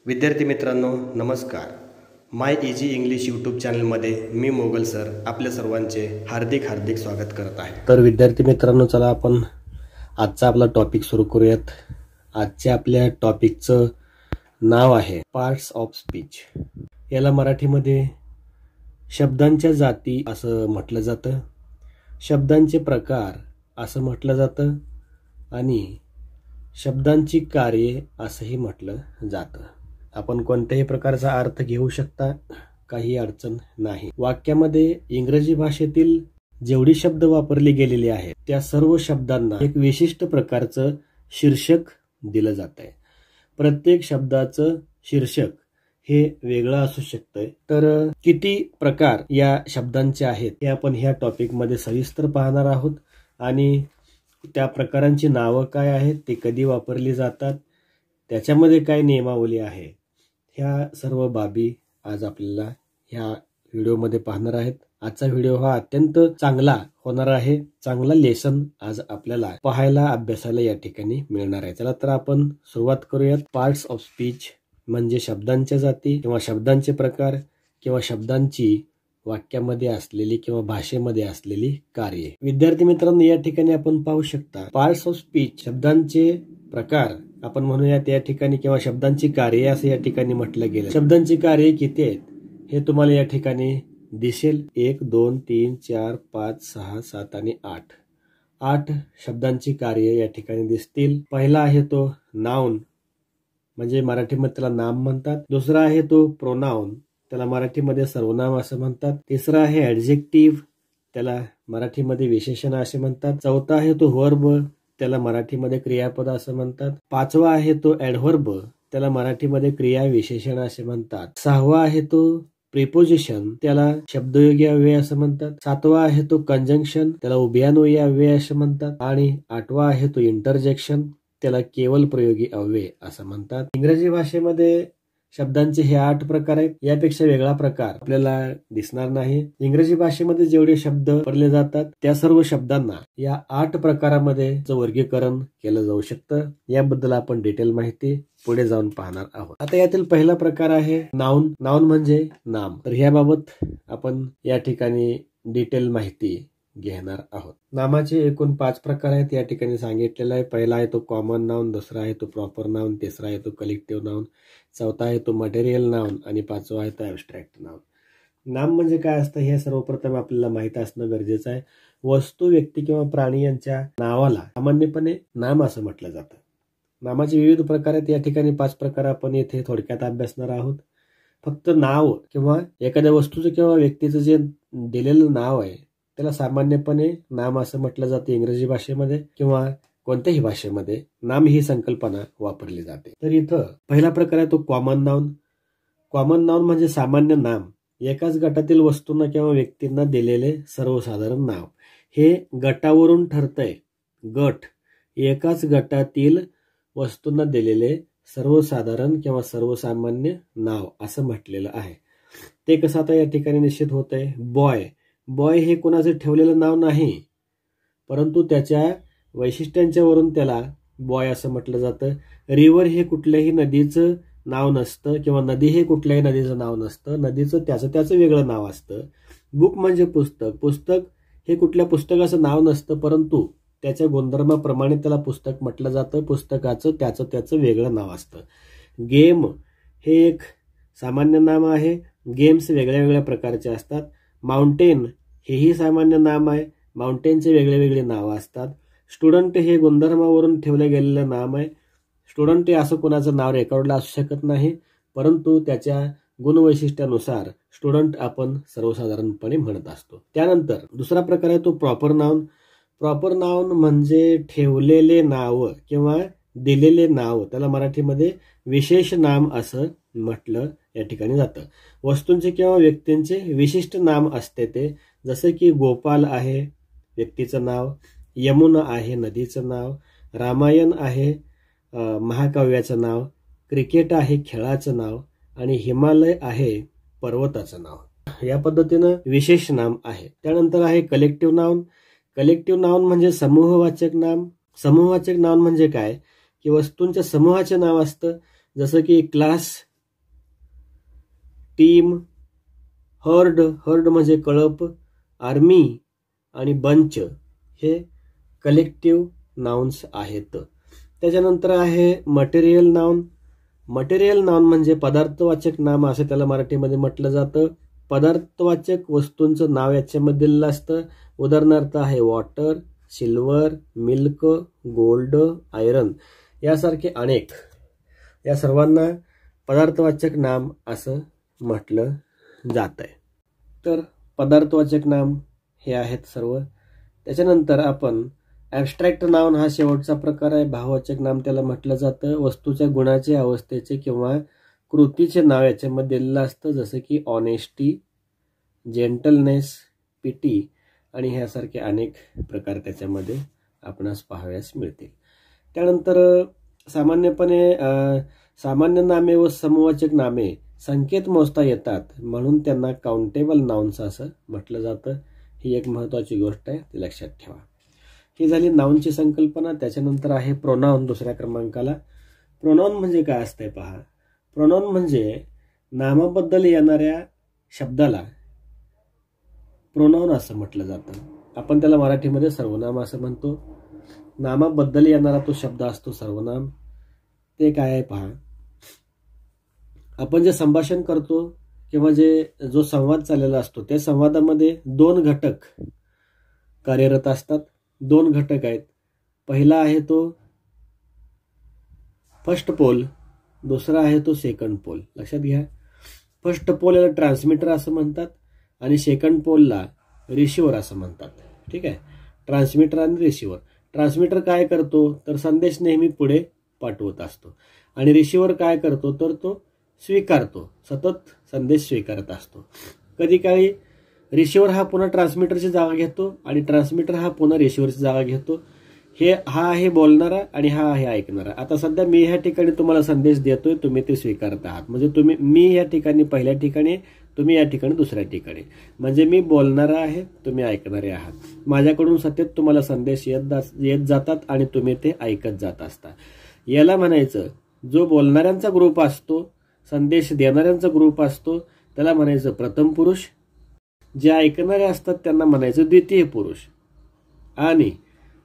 विद्यार्थी मित्रांनो नमस्कार. माय इजी इंग्लिश यूट्यूब चॅनलमध्ये मी मोगल सर आपल्या सर्वांचे हार्दिक हार्दिक स्वागत करत आहे. तर विद्यार्थी मित्रांनो चला आपण आजचा आपला टॉपिक सुरू करूयात. आजच्या आपल्या टॉपिकचं नाव आहे पार्ट्स ऑफ स्पीच. याला मराठीमध्ये शब्दांच्या जाती असं म्हटलं जातं, शब्दांचे प्रकार असं म्हटलं जातं आणि शब्दांची कार्ये असंही म्हटलं जातं. आपण कोणत्याही प्रकारचा अर्थ घेऊ शकता, काही अडचण नाही. वाक्यामध्ये इंग्रजी भाषेतील जेवढी शब्द वापरले गेलेले आहेत त्या सर्व शब्दांना एक विशिष्ट प्रकारचं शीर्षक दिलं जात आहे. प्रत्येक शब्दाचं शीर्षक हे वेगळं असू शकतंय. तर किती प्रकार या शब्दांचे आहेत हे आपण ह्या टॉपिकमध्ये सविस्तर पाहणार आहोत आणि त्या प्रकारांची नावं काय आहेत, ते कधी वापरली जातात, त्याच्यामध्ये काय नियमावली आहे, ह्या सर्व बाबी आज आपल्याला ह्या व्हिडिओमध्ये पाहणार आहेत. आजचा व्हिडिओ हा अत्यंत चांगला होणार आहे. चांगला लेसन आज आपल्याला पाहायला अभ्यासाला या ठिकाणी मिळणार आहे. चला तर आपण सुरुवात करूयात. पार्ट्स ऑफ स्पीच म्हणजे शब्दांच्या जाती किंवा शब्दांचे प्रकार किंवा शब्दांची वाक्यामध्ये असलेली किंवा भाषेमध्ये असलेली कार्ये. विद्यार्थी मित्रांनो या ठिकाणी आपण पाहू शकता पार्ट्स ऑफ स्पीच शब्दांचे प्रकार आपण म्हणूयात या ठिकाणी किंवा शब्दांची कार्ये असं या ठिकाणी म्हटलं गेलं. शब्दांची कार्ये किती आहेत हे तुम्हाला या ठिकाणी दिसेल. 1 2 3 4 5 6 7 आणि 8 शब्दांची कार्ये या ठिकाणी दिसतील. पहिला आहे तो नाउन म्हणजे मराठीमध्ये त्याला नाम म्हणतात. दुसरा आहे तो प्रोनाउन, त्याला मराठीमध्ये सर्वनाम असं म्हणतात. तिसरा आहे ऍडजेक्टिव्ह, त्याला मराठीमध्ये विशेषण असे म्हणतात. चौथा आहे तो व्हर्ब, त्याला मराठीमध्ये क्रियापद असं म्हणतात. पाचवा आहे तो ऍडव्हर्ब, त्याला मराठीमध्ये क्रिया विशेषण असे म्हणतात. सहावा आहे तो प्रिपोजिशन, त्याला शब्दयोगी अव्यय असं म्हणतात. सातवा आहे तो कंजंक्शन, त्याला उभयान्वयी अव्यय असं म्हणतात. आणि आठवा आहे तो इंटरजेक्शन, त्याला केवल प्रयोगी अव्यय असं म्हणतात. इंग्रजी भाषेमध्ये शब्दांचे हे 8 प्रकार आहेत. यापेक्षा वेगळा प्रकार आपल्याला दिसणार नाही. इंग्रजी भाषेमध्ये जेवढे शब्द वापरले जातात त्या सर्व शब्दांना या 8 प्रकारामध्ये वर्गीकरण केलं जाऊ शकतं. याबद्दल आपण डिटेल माहिती पुढे जाऊन पाहणार आहोत. आता यातील पहिला प्रकार आहे नाउन. नाउन म्हणजे नाम. तर ह्याबाबत आपण या ठिकाणी डिटेल माहिती घेणार आहोत. नामाचे एकूण 5 प्रकार आहेत या ठिकाणी सांगितलेलं आहे. पहिला आहे तो कॉमन नाउन, दुसरा आहे तो प्रॉपर नाउन, तिसरा आहे तो कलेक्टिव्ह नाउन, चौथा आहे तो मटेरियल नाउन आणि पाचवा आहे तो ॲब्स्ट्रॅक्ट नाउन. नाम म्हणजे काय असतं हे सर्वप्रथम आपल्याला माहित असणं गरजेचं आहे. वस्तू, व्यक्ती किंवा प्राणी यांच्या नावाला सामान्यपणे नाम असं म्हटलं जातं. नामाचे विविध प्रकार आहेत. या ठिकाणी 5 प्रकार आपण येथे थोडक्यात अभ्यासणार आहोत. फक्त नाव किंवा एखाद्या वस्तूचं किंवा व्यक्तीचं जे दिलेलं नाव आहे त्याला सामान्यपणे नाम असं म्हटलं जातं इंग्रजी भाषेमध्ये किंवा कोणत्याही भाषेमध्ये नाम ही संकल्पना वापरली जाते. तर इथं पहिला प्रकार आहे तो कॉमन नाउन. कॉमन नाउन म्हणजे सामान्य नाम, एकाच गटातील वस्तूंना किंवा व्यक्तींना दिलेले सर्वसाधारण नाव. हे गटावरून ठरतंय. गट एकाच गटातील वस्तूंना दिलेले सर्वसाधारण किंवा सर्वसामान्य नाव असं म्हटलेलं आहे. ते कसं आता या ठिकाणी निश्चित होतंय. बॉय हे कोणाचं ठेवलेलं नाव नाही, परंतु त्याच्या वैशिष्ट्यांच्या वरून त्याला बॉय असं म्हटलं जातं. रिव्हर हे कुठल्याही नदीचं नाव नसतं किंवा नदी हे कुठल्याही नदीचं नाव नसतं. नदीचं त्याचं वेगळं नाव असतं. बुक म्हणजे पुस्तक हे कुठल्या पुस्तकाचं नाव नसतं, परंतु त्याच्या गुणधर्माप्रमाणे त्याला पुस्तक म्हटलं जातं. पुस्तकाचं त्याचं वेगळं नाव असतं. गेम हे एक सामान्य नाम आहे. गेम्स वेगळ्या वेगळ्या प्रकारचे असतात. माउंटेन हेही सामान्य नाम आहे. माउंटेनचे वेगळे वेगळे नावं असतात. स्टुडंट हे गुणधर्मावरून ठेवलं गेलेलं नाम आहे. स्टुडंट हे असं कोणाचं नाव रेकॉर्डला असू शकत नाही, परंतु त्याच्या गुणवैशिष्ट्यानुसार स्टुडंट आपण सर्वसाधारणपणे म्हणत असतो. त्यानंतर दुसरा प्रकार आहे तो प्रॉपर नाउन. प्रॉपर नाउन म्हणजे ठेवलेले नाव किंवा दिलेले नाव, त्याला मराठीमध्ये विशेष नाम असं म्हटलं या ठिकाणी जातं. वस्तूंचे किंवा व्यक्तींचे विशिष्ट नाम असते ते, जसं की गोपाल आहे व्यक्तीचं नाव, यमुना आहे नदीचं नाव, रामायण आहे महाकाव्याचं नाव, क्रिकेट आहे खेळाचं नाव आणि हिमालय आहे पर्वताचं नाव. या पद्धतीनं विशेष नाम आहे. त्यानंतर आहे कलेक्टिव्ह नाउन. कलेक्टिव्ह नाउन म्हणजे समूहवाचक नाम. समूहवाचक नाउन म्हणजे काय की वस्तूंच्या समूहाचे नाव असतं. जसं की क्लास टीम, हर्ड, हर्ड म्हणजे कळप, आर्मी आणि बंच हे कलेक्टिव्ह नाउन्स आहेत. त्याच्यानंतर आहे मटेरियल नाउन. मटेरियल नाउन म्हणजे पदार्थवाचक नाम असं त्याला मराठीमध्ये म्हटलं जातं. पदार्थवाचक वस्तूंचं नाव याच्यामध्ये दिलेलं असतं. उदाहरणार्थ आहे water, silver, milk, gold, iron यासारखे अनेक. या सर्वांना पदार्थवाचक नाम असं म्हटलं जात आहे. तर पदार्थवाचक नाम हे आहेत सर्व. त्याच्यानंतर आपण ॲबस्ट्रॅक्ट नाउन हा शेवटचा प्रकार आहे. भाववाचक नाम त्याला म्हटलं जातं. वस्तूच्या गुणाचे, अवस्थेचे किंवा कृतीचे नाव याच्यामध्ये दिलेलं असतं, जसं की ऑनेस्टी, जेंटलनेस, पिटी आणि ह्यासारखे अनेक प्रकार त्याच्यामध्ये आपणास पाहाव्यास मिळतील. त्यानंतर सामान्यपणे सामान्य नामे व समूहवाचक नामे संकेत मोजता येतात म्हणून त्यांना काउंटेबल नाउन्स असं म्हटलं जातं. ही एक महत्त्वाची गोष्ट आहे, ती लक्षात ठेवा. ही झाली नाउनची संकल्पना. त्याच्यानंतर आहे प्रोनाउन दुसऱ्या क्रमांकाला. प्रोनाउन म्हणजे काय असतंय पहा. प्रोनाउन म्हणजे नामाबद्दल येणाऱ्या शब्दाला प्रोनाउन असं म्हटलं जातं. आपण त्याला मराठीमध्ये सर्वनाम असं म्हणतो. नामाबद्दल येणारा तो शब्द असतो सर्वनाम. ते काय आहे पहा. आपण जे संभाषण करतो किंवा जो संवाद चाललेला असतो त्या संवादामध्ये दोन घटक कार्यरत असतात. दोन घटक आहेत. पहिला आहे तो फर्स्ट पोल, दुसरा आहे तो सेकंड पोल. लक्षात घ्या. फर्स्ट पोल याला ट्रान्समीटर असं म्हणतात आणि सेकंड पोलला रिसिव्हर असं म्हणतात. ठीक आहे. ट्रान्समीटर आणि रिसिव्हर. ट्रान्समीटर काय करतो तर संदेश नेहमी पुढे पाठवत असतो आणि रिसिव्हर काय करतो तर तो स्वीकारतो, सतत संदेश स्वीकारत असतो. कधी काळी रिसिव्हर हा पुन्हा ट्रान्समीटरची जागा घेतो आणि ट्रान्समीटर हा पुन्हा रिसिव्हरची जागा घेतो. हा आहे बोलणारा आणि हा आहे ऐकणारा. आता सध्या मी ह्या ठिकाणी तुम्हाला संदेश देतोय, तुम्ही ते स्वीकारत आहात. म्हणजे मी या ठिकाणी पहिल्या ठिकाणी, तुम्ही या ठिकाणी दुसऱ्या ठिकाणी. म्हणजे मी बोलणारा आहे, तुम्ही ऐकणारे आहात. माझ्याकडून सतत तुम्हाला संदेश येत जातात आणि तुम्ही ते ऐकत जात असता. याला म्हणायचं, जो बोलणाऱ्यांचा ग्रुप असतो, संदेश देणाऱ्यांचा ग्रुप असतो, त्याला म्हणायचं प्रथम पुरुष. जे ऐकणारे असतात त्यांना म्हणायचं द्वितीय पुरुष. आणि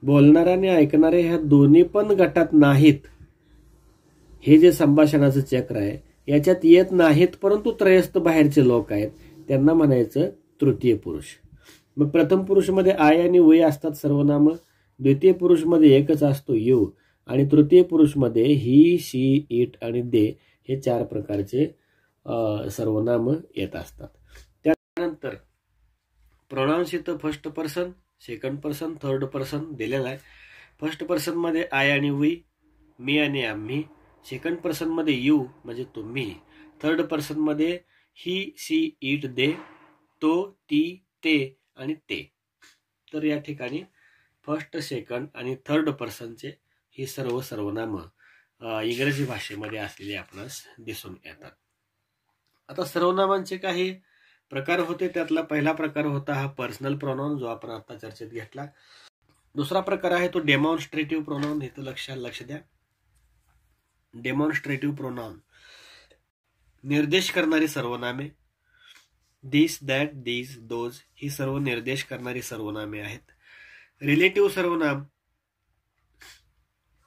बोलणारे आणि ऐकणारे ह्या दोन्ही पण गटात नाहीत, हे जे संभाषणाचं चक्र आहे याच्यात येत नाहीत, परंतु त्रयस्थ बाहेरचे लोक आहेत, त्यांना म्हणायचं तृतीय पुरुष. मग प्रथम पुरुषमध्ये आय आणि वे असतात सर्वनाम. द्वितीय पुरुषमध्ये एकच असतो यू आणि तृतीय पुरुषमध्ये ही, शी, इट आणि दे हे 4 प्रकारचे सर्वनाम येत असतात. त्यानंतर प्रोनाउन्स इथं first person, second person, third person दिलेला आहे. फर्स्ट पर्सन मध्ये आय आणि वी, मी आणि आम्ही. सेकंड पर्सन मध्ये यू म्हणजे तुम्ही. थर्ड पर्सन मध्ये ही, शी, इट, दे, तो, ती, ते आणि ते. तर या ठिकाणी फर्स्ट, सेकंड आणि थर्ड पर्सनचे ही सर्व सर्वनाम इंग्रजी भाषेमध्ये असलेले आपणास दिसून येतात. आता सर्वनामांचे काही प्रकार होते. त्यातला पहिला प्रकार होता हा पर्सनल प्रोनाउन, जो आपण आता चर्चेत घेतला. दुसरा प्रकार आहे तो डेमॉन्स्ट्रेटिव्ह प्रोनाउन. हे तर लक्ष द्या. डेमॉन्स्ट्रेटिव्ह प्रोनाउन निर्देश करणारी सर्वनामे. दिस, दॅट, दीज, दोज ही सर्व निर्देश करणारी सर्वनामे आहेत. रिलेटिव्ह सर्वनाम,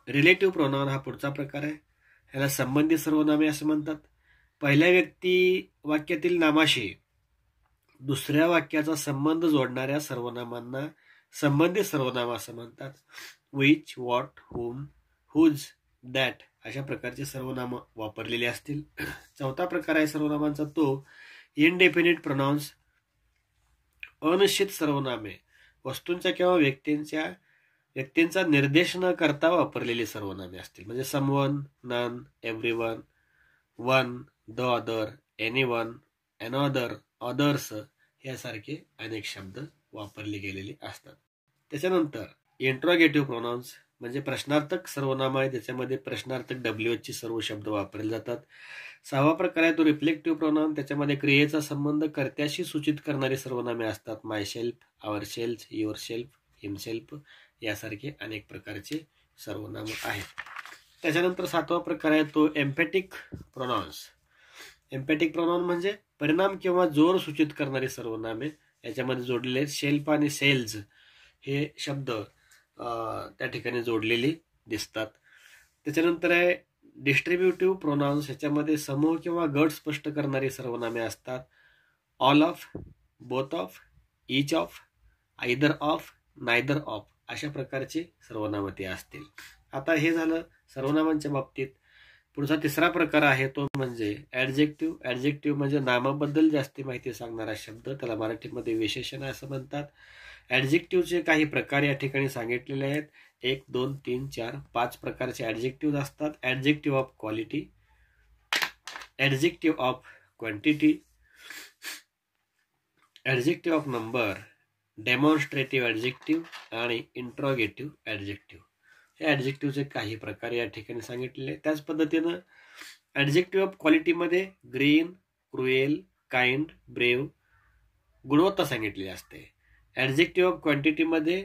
रिलेटिव्ह प्रोनाउन हा पुढचा प्रकार आहे. ह्याला संबंधित सर्वनामे असं म्हणतात. पहिल्या व्यक्ती वाक्यातील नामाशी दुसऱ्या वाक्याचा संबंध जोडणाऱ्या सर्वनामांना संबंधित सर्वनाम असं म्हणतात. Which, what, whom, whose, that अशा प्रकारचे सर्वनाम वापरलेले असतील. चौथा प्रकार आहे सर्वनामांचा तो इनडेफिनिट प्रोनाउन्स. अनिश्चित सर्वनामे वस्तूंच्या किंवा व्यक्तींचा निर्देश न करता वापरलेली सर्वनामे असतील. म्हणजे someone, none, everyone, one, the other, anyone, another, others यासारखे अनेक शब्द वापरले गेलेले असतात. त्याच्यानंतर इंट्रोगेटिव्ह प्रोनाउन्स म्हणजे प्रश्नार्थक सर्वनाम आहे. त्याच्यामध्ये प्रश्नार्थक WH ची सर्व शब्द वापरले जातात. 6वा प्रकार आहे तो रिफ्लेक्टिव्ह प्रोनाउन. त्याच्यामध्ये क्रियेचा संबंध कर्त्याशी सूचित करणारी सर्वनामे असतात. Myself, ourself, yourself, himself यासारखे अनेक प्रकारचे सर्वनाम आहेत. त्याच्यानंतर 7वा प्रकार आहे तो एम्फॅटिक प्रोनाउन्स. एम्फॅटिक प्रोनाउन म्हणजे परिणाम किंवा जोर सूचित करणारी सर्वनामे याच्यामध्ये जोडलेले आहेत. शेल्फ आणि सेल्स हे शब्द त्या ठिकाणी जोडलेले दिसतात. त्याच्यानंतर आहे डिस्ट्रीब्युटिव्ह प्रोनाउन्स. ह्याच्यामध्ये समूह किंवा गट स्पष्ट करणारी सर्वनामे असतात. All of, both of, each of, either of, neither of अशा प्रकारचे सर्वनाम ते असतील. आता हे झालं सर्वनामांच्या बाबतीत. पुढचा तिसरा प्रकार आहे तो म्हणजे ऍडजेक्टिव्ह. ऍडजेक्टिव्ह म्हणजे नामाबद्दल जास्ती माहिती सांगणारा शब्द, त्याला मराठीमध्ये विशेषण असं म्हणतात. ऍडजेक्टिव्हचे काही प्रकार या ठिकाणी सांगितलेले आहेत. 1, 2, 3, 4, 5 प्रकारचे ऍडजेक्टिव्ह असतात. Adjective of quality, adjective of quantity, adjective of number, demonstrative adjective आणि इंट्रोगेटिव्ह ऍडजेक्टिव्ह. हे ऍडजेक्टिव्हचे काही प्रकार या ठिकाणी सांगितलेले. त्याच पद्धतीनं ऍडजेक्टिव्ह ऑफ क्वालिटीमध्ये ग्रीन, क्रुएल, काइंड, ब्रेव गुणवत्ता सांगितलेली असते. ऍडजेक्टिव्ह ऑफ क्वांटिटीमध्ये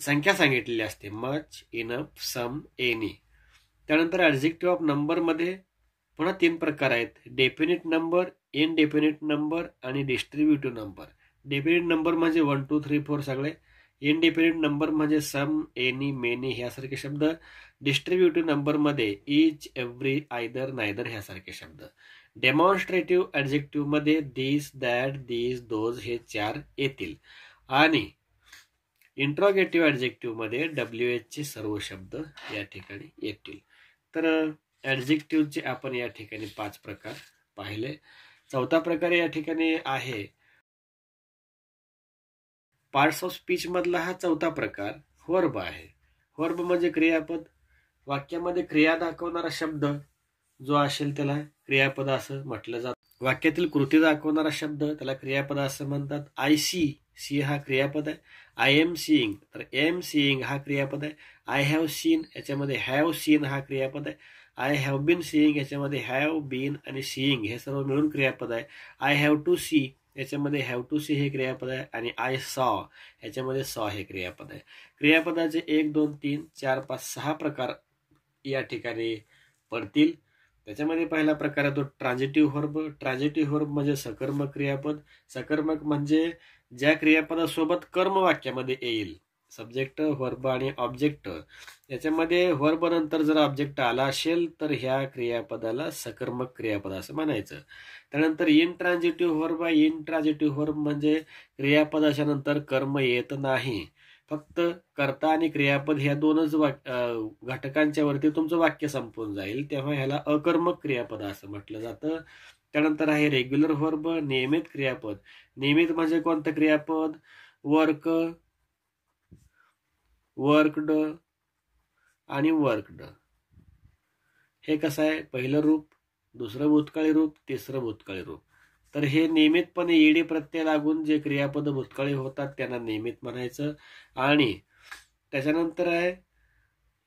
संख्या सांगितलेली असते. Much, enough, some, any. त्यानंतर ऍडजेक्टिव्ह ऑफ नंबरमध्ये पुन्हा 3 प्रकार आहेत. डेफिनिट नंबर, इनडेफिनिट नंबर आणि डिस्ट्रीब्युटिव्ह नंबर. डेफिनिट नंबर म्हणजे 1, 2, 3, 4 सगळे. इनडेफिनिट नंबर म्हणजे सम, एनी, मेनी ह्यासारखे शब्द. डिस्ट्रीब्युटिव्ह नंबरमध्ये इच, एव्हरी, आयदर, नायदर ह्यासारखे शब्द. डेमॉन्स्ट्रेटिव्ह ऍडजेक्टिव्ह मध्ये दिस, दॅट, दिस, दोज हे 4 येतील. आणि इंट्रोगेटिव्ह ऍडजेक्टिव्ह मध्ये WH चे सर्व शब्द या ठिकाणी येतील. तर ऍडजेक्टिव्हचे आपण या ठिकाणी 5 प्रकार पाहिले. चौथा प्रकार या ठिकाणी आहे पार्ट्स ऑफ स्पीच मधला हा चौथा प्रकार वर्ब आहे. वर्ब म्हणजे क्रियापद. वाक्यामध्ये क्रिया दाखवणारा शब्द जो असेल त्याला क्रियापद असं म्हटलं जातं. वाक्यातील कृती दाखवणारा शब्द त्याला क्रियापद असं म्हणतात. आय सी, सी हा क्रियापद आहे. आय एम सीइंग, तर एम सीइंग हा क्रियापद आहे. आय हॅव सीन याच्यामध्ये हॅव सीन हा क्रियापद आहे. आय हॅव बीन सीइंग याच्यामध्ये हॅव, बीन आणि सीइंग हे सर्व मिळून क्रियापद आहे. आय हॅव टू सी याच्यामध्ये हॅव टू सी हे क्रियापद आहे. आणि आय सॉ याच्यामध्ये सॉ हे क्रियापद आहे. क्रियापदाचे 1, 2, 3, 4, 5, 6 प्रकार या ठिकाणी पडतील. त्याच्यामध्ये पहिला प्रकार आहे तो ट्रान्झिटिव्ह व्हर्ब. ट्रान्झिटिव्ह व्हर्ब म्हणजे सकर्मक क्रियापद. सकर्मक म्हणजे ज्या क्रियापदासोबत कर्म वाक्यामध्ये येईल. सब्जेक्ट, व्हर्ब आणि ऑब्जेक्ट याच्यामध्ये व्हर्ब नंतर जर ऑब्जेक्ट आला असेल तर ह्या क्रियापदाला सकर्मक क्रियापद असं म्हणायचं. त्यानंतर इनट्रान्झिटिव्ह व्हर्ब. इनट्रान्झिटिव्ह व्हर्ब म्हणजे क्रियापदाच्या नंतर कर्म येत नाही. फक्त कर्ता आणि क्रियापद ह्या 2च घटकांच्या वरती तुमचं वाक्य संपून जाईल, तेव्हा ह्याला अकर्मक क्रियापद असं म्हटलं जातं. त्यानंतर आहे रेग्युलर व्हर्ब, नियमित क्रियापद. नियमित म्हणजे कोणतं क्रियापद? वर्क, वर्कड आणि वर्कड. हे कसं आहे? पहिलं रूप, दुसरं भूतकाळी रूप, तिसरं भूतकाळी रूप. तर हे नियमितपणे ईडी प्रत्यय लागून जे क्रियापद भूतकाळी होतात त्यांना नियमित म्हणायचं. आणि त्याच्यानंतर आहे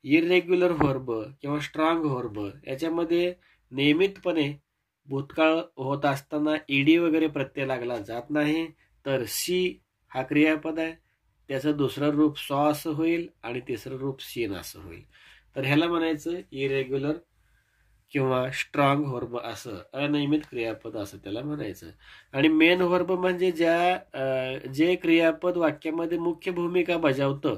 इरेग्युलर व्हर्ब किंवा स्ट्रॉंग व्हर्ब. याच्यामध्ये नियमितपणे भूतकाळ होत असताना ईडी वगैरे प्रत्यय लागला जात नाही. तर सी हा क्रियापद आहे, त्याचं दुसरं रूप सॉ असं होईल आणि तिसरं रूप सीन असं होईल. तर ह्याला म्हणायचं इरेग्युलर किंवा स्ट्रॉंग व्हर्ब असं, अनियमित क्रियापद असं त्याला म्हणायचं. आणि मेन व्हर्ब म्हणजे जे क्रियापद वाक्यामध्ये मुख्य भूमिका बजावतं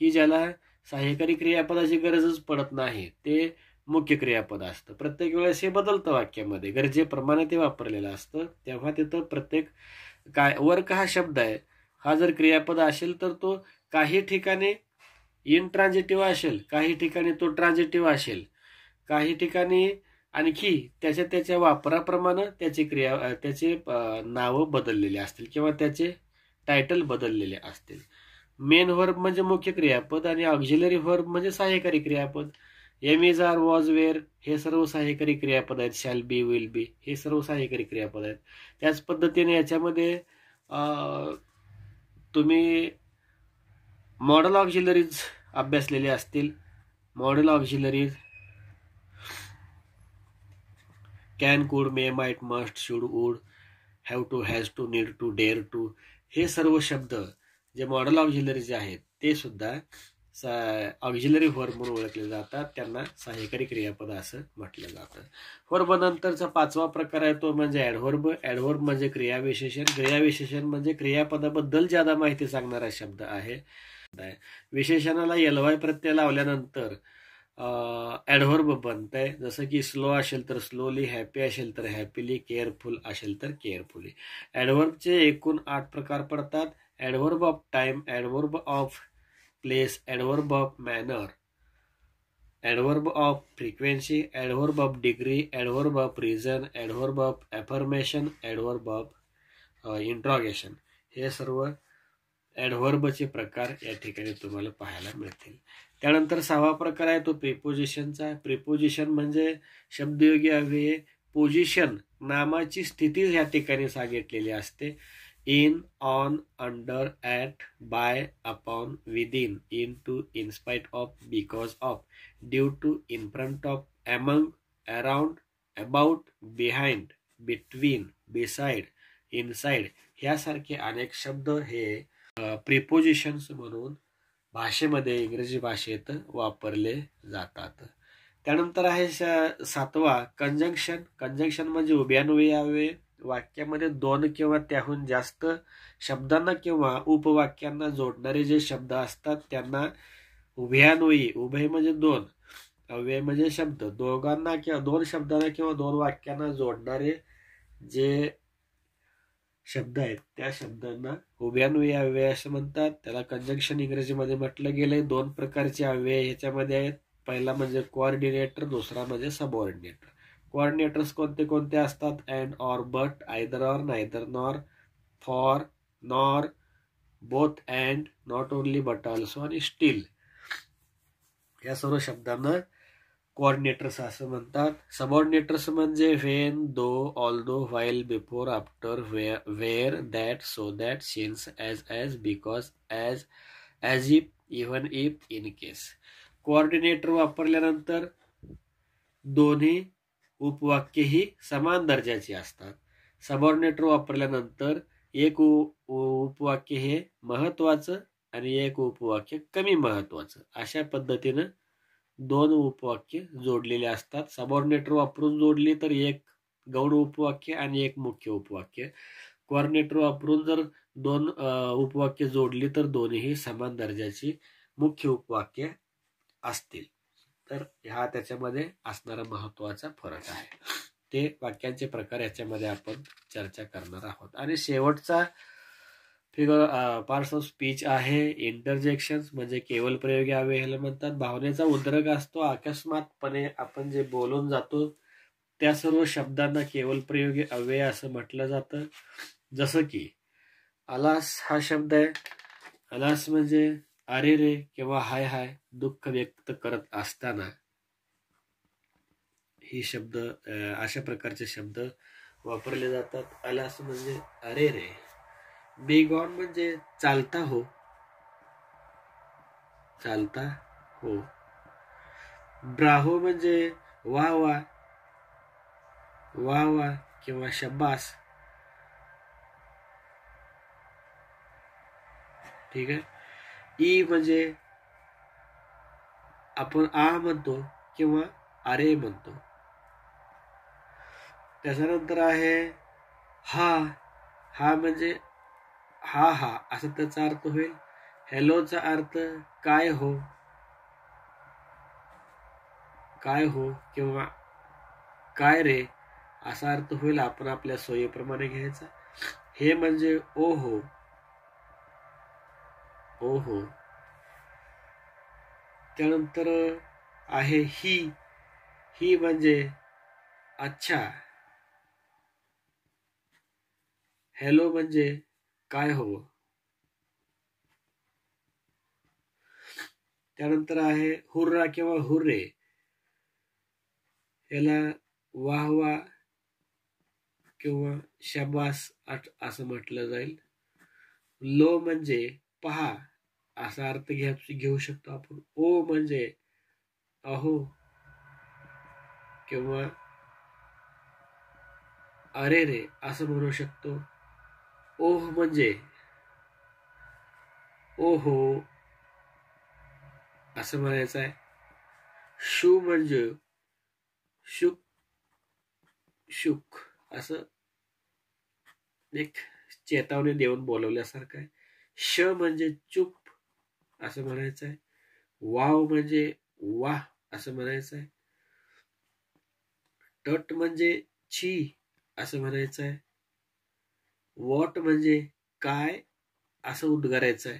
की ज्याला सहाय्यकारी क्रियापदाची गरजच पडत नाही, ते मुख्य क्रियापद असतं. प्रत्येक वेळेस हे बदलतं वाक्यामध्ये, गरजेप्रमाणे ते वापरलेलं असतं. तेव्हा तिथं प्रत्येक काय वर्क हा शब्द आहे, हा जर क्रियापद असेल तर तो काही ठिकाणी इनट्रान्झिटिव्ह असेल, काही ठिकाणी तो ट्रान्झिटिव्ह असेल, काही ठिकाणी आणखी त्याच्या वापराप्रमाणे त्याचे नावं बदललेले असतील किंवा त्याचे टायटल बदललेले असतील. मेन व्हर्ब म्हणजे मुख्य क्रियापद आणि ऑक्झिलरी व्हर्ब म्हणजे सहाय्यकारी क्रियापद. Am, is, are, was, were हे सर्व सहाय्यकारी क्रियापद आहेत. शॅल बी, विल बी हे सर्व सहाय्यकारी क्रियापद आहेत. त्याच पद्धतीने याच्यामध्ये तुम्ही मॉडल ऑक्झिलरीज अभ्यासलेले असतील. Model auxiliaries can, could, may, might, must, should, would, have to, has to, need to, dare to हे सर्व शब्द जे मॉडल ऑक्झिलरीज आहेत ते सुद्धा ऑक्झिलरी व्हर्ब म्हणून ओळखले जातात, त्यांना सहाय्यकारी क्रियापद असं म्हटलं जातं. व्हर्ब नंतरचा 5वा प्रकार आहे तो म्हणजे ऍडव्हर्ब. ऍडव्हर्ब म्हणजे क्रियाविशेषण. क्रियाविशेषण म्हणजे क्रियापदाबद्दल ज्यादा माहिती सांगणारा शब्द आहे. विशेषणाला ly प्रत्यय लावल्यानंतर ऍडव्हर्ब बनतंय. जसं की स्लो असेल तर स्लोली, हॅपी असेल तर हॅपीली, केअरफुल असेल तर केअरफुली. ऍडव्हर्बचे एकूण 8 प्रकार पडतात. Adverb of time, adverb of place, adverb of manner, adverb of frequency, adverb of degree, adverb of reason, adverb of affirmation, adverb of interrogation. हे सर्व ऍडव्हर्बचे प्रकार या ठिकाणी तुम्हाला पाहायला मिळतील. त्यानंतर 6वा प्रकार आहे तो प्रिपोजिशनचा. प्रिपोजिशन म्हणजे शब्दयोगी अव्यये. पोजिशन नामाची स्थिती या ठिकाणी सांगितलेली असते. In, on, under, at, by, upon, within, in to, in spite of, because of, due to, in front of, among, around, about, behind, between, beside, inside ह्यासारखे अनेक शब्द हे प्रिपोजिशन्स म्हणून भाषेमध्ये, इंग्रजी भाषेत वापरले जातात. त्यानंतर आहे 7वा कंजंक्शन. कंजंक्शन म्हणजे उभयान्वयी अव्यय. वाक्यामध्ये 2 किंवा त्याहून जास्त शब्दांना किंवा उपवाक्यांना जोडणारे जे शब्द असतात त्यांना उभयान्वयी. उभय म्हणजे 2, अव्यय म्हणजे शब्द. दोघांना किंवा 2 शब्दांना किंवा 2 वाक्यांना जोडणारे जे शब्द आहेत त्या शब्दांना उभयान्वयी अव्यय असं म्हणतात. त्याला कंजंक्शन इंग्रजीमध्ये म्हटलं गेलंय. 2 प्रकारचे अव्यय ह्याच्यामध्ये आहेत. पहिला म्हणजे कोऑर्डिनेटर, दुसरा म्हणजे सबऑर्डिनेटर. कोऑर्डिनेटर्स कोणते कोणते असतात? And, or, but, either or, neither nor, for, nor, both and, not only but also आणि स्टील या सर्व शब्दांना कोऑर्डिनेटर्स असं म्हणतात. सबऑर्डिनेटर्स म्हणजे when, though, although, while, before, after, where, that, so that, since, as, because, as if, even if, in case. Coordinator वापरल्यानंतर दोन्ही उपवाक्यही समान दर्जाची असतात. सबऑर्डिनेटर वापरल्यानंतर एक उपवाक्य हे महत्वाचं आणि एक उपवाक्य कमी महत्वाचं अशा पद्धतीनं 2 उपवाक्य जोडलेले असतात. सबऑर्डिनेटर वापरून जोडली तर एक गौण उपवाक्य आणि एक मुख्य उपवाक्य. कोऑर्डिनेटर वापरून जर 2 उपवाक्य जोडली तर दोन्हीही समान दर्जाची मुख्य उपवाक्य असतील. तर हा त्याच्यामध्ये असणारा महत्वाचा फरक आहे. ते वाक्यांचे प्रकार याच्यामध्ये आपण चर्चा करणार आहोत. आणि शेवटचा पार्ट्स ऑफ स्पीच आहे इंटरजेक्शन्स म्हणजे केवळ प्रयोगी अव्यय ह्याला म्हणतात. भावनेचा उद्रेक असतो. अकस्मातपणे आपण जे बोलून जातो त्या सर्व शब्दांना केवळ प्रयोगी अव्यय असं म्हटलं जातं. जसं की अलास हा शब्द आहे. अलास म्हणजे अरे रे किंवा हाय हाय दुःख व्यक्त करत असताना ही शब्द अशा प्रकारचे शब्द वापरले जातात. अलास म्हणजे अरे रे. बी गॉन म्हणजे चालता हो, चालता हो. ब्राहो म्हणजे वा वा, वा वा किंवा शब्बास. ठीक आहे. ई म्हणजे आपण आ म्हणतो किंवा अरे म्हणतो. त्याच्यानंतर आहे हा. हा म्हणजे हा हा असा त्याचा अर्थ होईल. हॅलोचा अर्थ काय हो, काय हो किंवा काय रे असा अर्थ होईल. आपण आपल्या सोयीप्रमाणे घ्यायचा. हे म्हणजे ओ हो, ओ हो. त्यानंतर आहे ही. ही म्हणजे अच्छा. हॅलो म्हणजे काय हवं. त्यानंतर आहे हुर्रा किंवा हुर्रे. याला वाह वाह किंवा शाबास असं म्हटलं जाईल. लो म्हणजे पहा असा अर्थ घेऊ शकतो आपण. ओ म्हणजे अहो किंवा अरे रे असं म्हणू शकतो. ओह म्हणजे ओहो असं म्हणायचं आहे. शू म्हणजे शुक शुक असं एक चेतावणी देऊन बोलवल्यासारखं आहे. श म्हणजे चुप असं म्हणायचं आहे. वाव म्हणजे वाह असं म्हणायचं आहे. टट म्हणजे छी असं म्हणायचं आहे. वॉट म्हणजे काय असं उद्गारायचं आहे.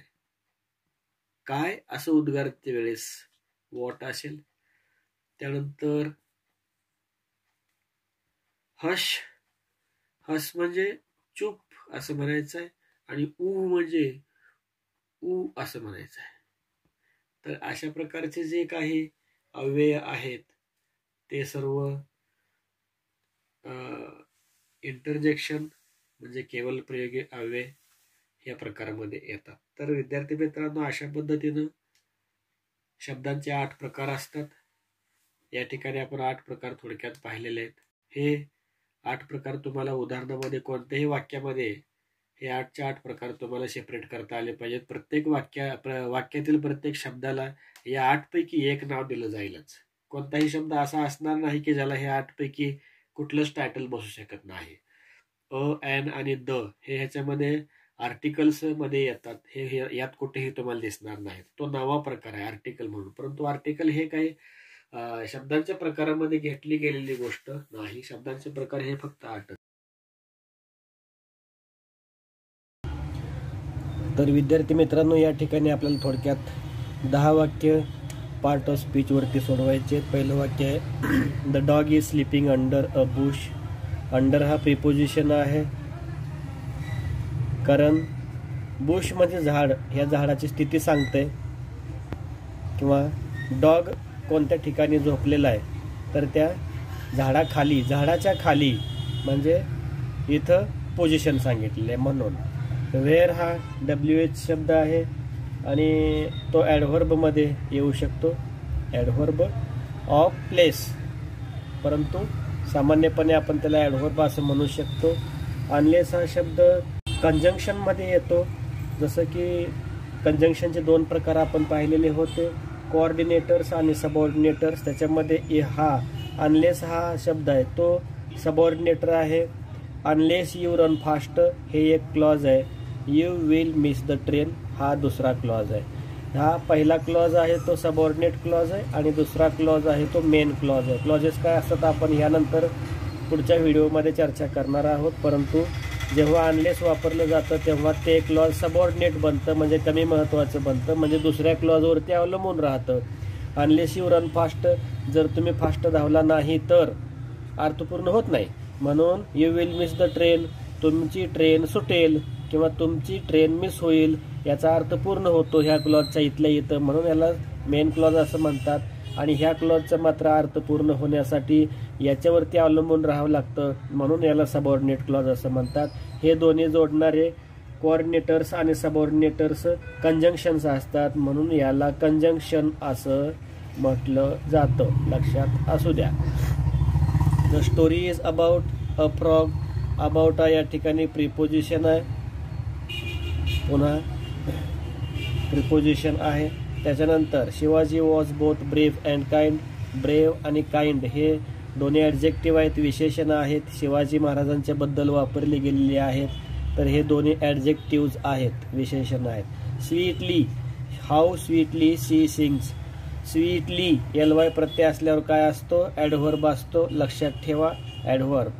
काय असं उद्गारते वेळेस वॉट असेल. त्यानंतर हश, हस म्हणजे चुप असं म्हणायचं आहे. आणि ऊ म्हणजे ऊ असं म्हणायचं आहे. तर अशा प्रकारचे जे काही अव्यय आहेत ते सर्व इंटरजेक्शन म्हणजे केवल प्रयोगी अव्यय या प्रकारामध्ये येतात. तर विद्यार्थी मित्रांनो, अशा पद्धतीनं शब्दांचे 8 प्रकार असतात. या ठिकाणी आपण 8 प्रकार थोडक्यात पाहिलेले आहेत. हे 8 प्रकार तुम्हाला उदाहरणामध्ये कोणत्याही वाक्यामध्ये हे 8च्या 8 प्रकार तुम्हाला सेपरेट करता आले पाहिजेत. प्रत्येक वाक्यातील प्रत्येक शब्दाला या 8 पैकी एक नाव दिलं जाईलच. कोणताही शब्द असा असणार नाही की ज्याला हे 8 पैकी कुठलंच टायटल बसू शकत नाही. अ, एन आणि द हे ह्याच्यामध्ये आर्टिकल्स मध्ये येतात. हे यात कुठेही तुम्हाला दिसणार नाहीत. तो नवा प्रकार आहे आर्टिकल म्हणून. परंतु आर्टिकल हे काही शब्दांच्या प्रकारामध्ये घेतली गेलेली गोष्ट नाही. शब्दांचे प्रकार हे फक्त 8. तर विद्यार्थी मित्रांनो, या ठिकाणी आपल्याला थोडक्यात 10 वाक्य पार्ट ऑफ स्पीच वरती सोडवायचे. पहिलं वाक्य आहे, the dog is sleeping under a bush. Under हा प्रिपोजिशन आहे, कारण बुश म्हणजे झाड, ह्या झाडाची स्थिती सांगते. किंवा डॉग कोणत्या ठिकाणी झोपलेला आहे तर त्या झाडाखाली, झाडाच्या खाली म्हणजे इथं पोझिशन सांगितलेलं आहे. म्हणून वेअर हा WH शब्द आहे आणि तो ॲडव्हर्बमध्ये येऊ शकतो, ॲडव्हर्ब ऑफ प्लेस. परंतु सामान्यपणे आपण त्याला ॲडव्हर्ब असं म्हणू शकतो. अनलेस हा शब्द कंजंक्शनमध्ये येतो. जसं की कंजंक्शनचे 2 प्रकार आपण पाहिलेले होते, कोऑर्डिनेटर्स आणि सबऑर्डिनेटर्स. त्याच्यामध्ये हा अनलेस हा शब्द आहे तो सबऑर्डिनेटर आहे. अनलेस यू रन फास्ट हे एक क्लॉज आहे. You will miss the train हा दुसरा क्लॉज आहे. हा पहिला क्लॉज आहे तो सबऑर्डिनेट क्लॉज आहे आणि दुसरा क्लॉज आहे तो मेन क्लॉज आहे. क्लॉजेस काय असतात आपण यानंतर पुढच्या व्हिडिओमध्ये चर्चा करणार आहोत. परंतु जेव्हा अनलेस वापरलं जातं तेव्हा ते क्लॉज सबऑर्डिनेट बनतं, म्हणजे कमी महत्त्वाचं बनतं, म्हणजे दुसऱ्या क्लॉजवरती अवलंबून राहतं. अनलेस यू रन फास्ट, जर तुम्ही फास्ट धावला नाही तर अर्थपूर्ण होत नाही. म्हणून you will miss the train, तुमची ट्रेन सुटेल किंवा तुमची ट्रेन मिस होईल याचा अर्थ पूर्ण होतो ह्या क्लॉजच्या इथल्या इथं. म्हणून याला मेन क्लॉज असं म्हणतात. आणि ह्या क्लॉजचा मात्र अर्थ पूर्ण होण्यासाठी याच्यावरती अवलंबून राहावं लागतं, म्हणून याला सबऑर्डिनेट क्लॉज असं म्हणतात. हे दोन्ही जोडणारे कोऑर्डिनेटर्स आणि सबऑर्डिनेटर्स कंजंक्शन्स असतात, म्हणून याला कंजंक्शन असं म्हटलं जातं. लक्षात असू द्या. The story is about a frog. About या ठिकाणी प्रिपोजिशन आहे, पुन्हा प्रिपोजिशन आहे. त्याच्यानंतर Shivaji was both brave and kind. Brave आणि काइंड हे दोन्ही ॲडजेक्टिव्ह आहेत, विशेषणं आहेत, शिवाजी महाराजांच्या बद्दल वापरली गेलेली आहेत. तर हे दोन्ही ॲडजेक्टिव्ज आहेत, विशेषणं आहेत. Sweetly, how sweetly she sings. Sweetly LY प्रत्यय असल्यावर काय असतो, ॲडव्हर्ब असतो. लक्षात ठेवा, adverb.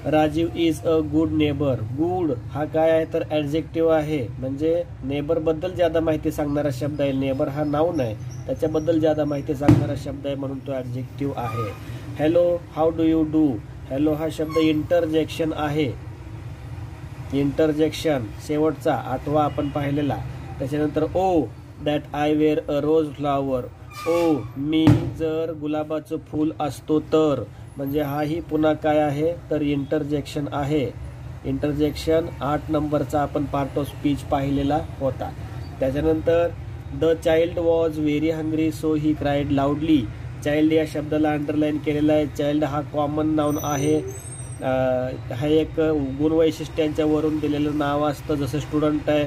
Rajeev is a good neighbour. Good हा काय आहे तर ॲडजेक्टिव्ह आहे, म्हणजे नेबर बद्दल ज्यादा माहिती सांगणारा शब्द आहे. नेबर हा नाऊन आहे, त्याच्याबद्दल ज्यादा माहिती सांगणारा शब्द आहे म्हणून तो ॲडजेक्टिव्ह आहे. Hello, how do you do. Hello हा शब्द इंटरजेक्शन आहे. इंटरजेक्शन शेवटचा 8वा आपण पाहिलेला. त्याच्यानंतर oh that I were a rose flower. ओ मी जर गुलाबाचं फूल असतो तर, म्हणजे हाही पुन्हा काय आहे तर इंटरजेक्शन आहे. इंटरजेक्शन 8 नंबरचा आपण पार्ट ऑफ स्पीच पाहिलेला होता. त्याच्यानंतर the child was very hungry so he cried लाऊडली. Child या शब्दाला अंडरलाईन केलेला आहे. चाइल्ड हा कॉमन नाऊन आहे. हा एक गुणवैशिष्ट्यांच्या वरून दिलेलं नाव असतं. जसं स्टुडंट आहे,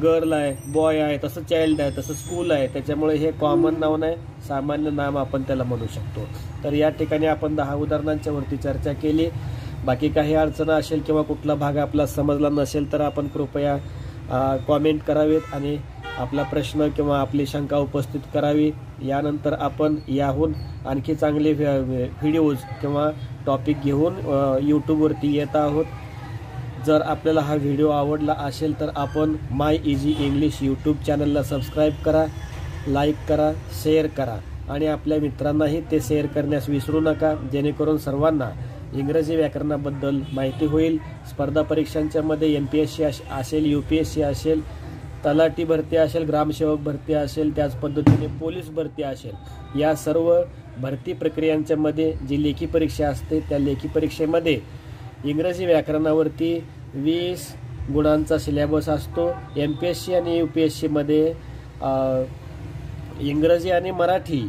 गर्ल आहे, बॉय आहे, तसं चाइल्ड आहे, तसं स्कूल आहे. त्याच्यामुळे हे कॉमन नाव नाही, सामान्य नाम आपण त्याला म्हणू शकतो. तर या ठिकाणी आपण 10 उदाहरणांच्या वरती चर्चा केली. बाकी काही अडचण असेल किंवा कुठला भाग आपला समजला नसेल तर आपण कृपया कॉमेंट करावेत आणि आपला प्रश्न किंवा आपली शंका उपस्थित करावी. यानंतर आपण याहून आणखी चांगले व्हिडिओज किंवा टॉपिक घेऊन यूट्यूबवरती येत आहोत. जर आपल्याला हा व्हिडिओ आवडला असेल तर आपण माय इझी इंग्लिश यूट्यूब चॅनलला सबस्क्राईब करा, लाईक करा, शेअर करा आणि आपल्या मित्रांनाही ते शेअर करण्यास विसरू नका, जेणेकरून सर्वांना इंग्रजी व्याकरणाबद्दल माहिती होईल. स्पर्धा परीक्षांच्या मध्ये MPSC असेल, UPSC असेल, तलाठी भरती असेल, ग्रामसेवक भरती असेल, त्याच पद्धतीने पोलीस भरती असेल, या सर्व भरती प्रक्रियांच्या मध्ये जी लेखी परीक्षा असते त्या लेखी परीक्षेमध्ये इंग्रजी व्याकरणावरती 20 गुणांचा सिलेबस असतो. MPSC आणि UPSC मध्ये इंग्रजी आणि मराठी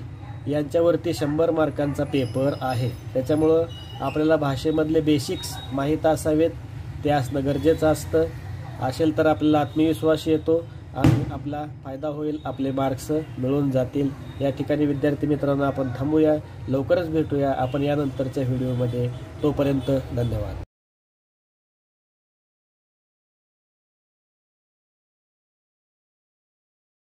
यांच्यावरती 100 मार्कांचा पेपर आहे. त्याच्यामुळं आपल्याला भाषेमधले बेसिक्स माहीत असावेत, ते असणं गरजेचं असतं. असेल तर आपल्याला आत्मविश्वास येतो आणि आपला फायदा होईल, आपले मार्क्स मिळून जातील. या ठिकाणी विद्यार्थी मित्रांनो आपण थांबूया, लवकरच भेटूया आपण यानंतरच्या व्हिडिओमध्ये. तोपर्यंत धन्यवाद.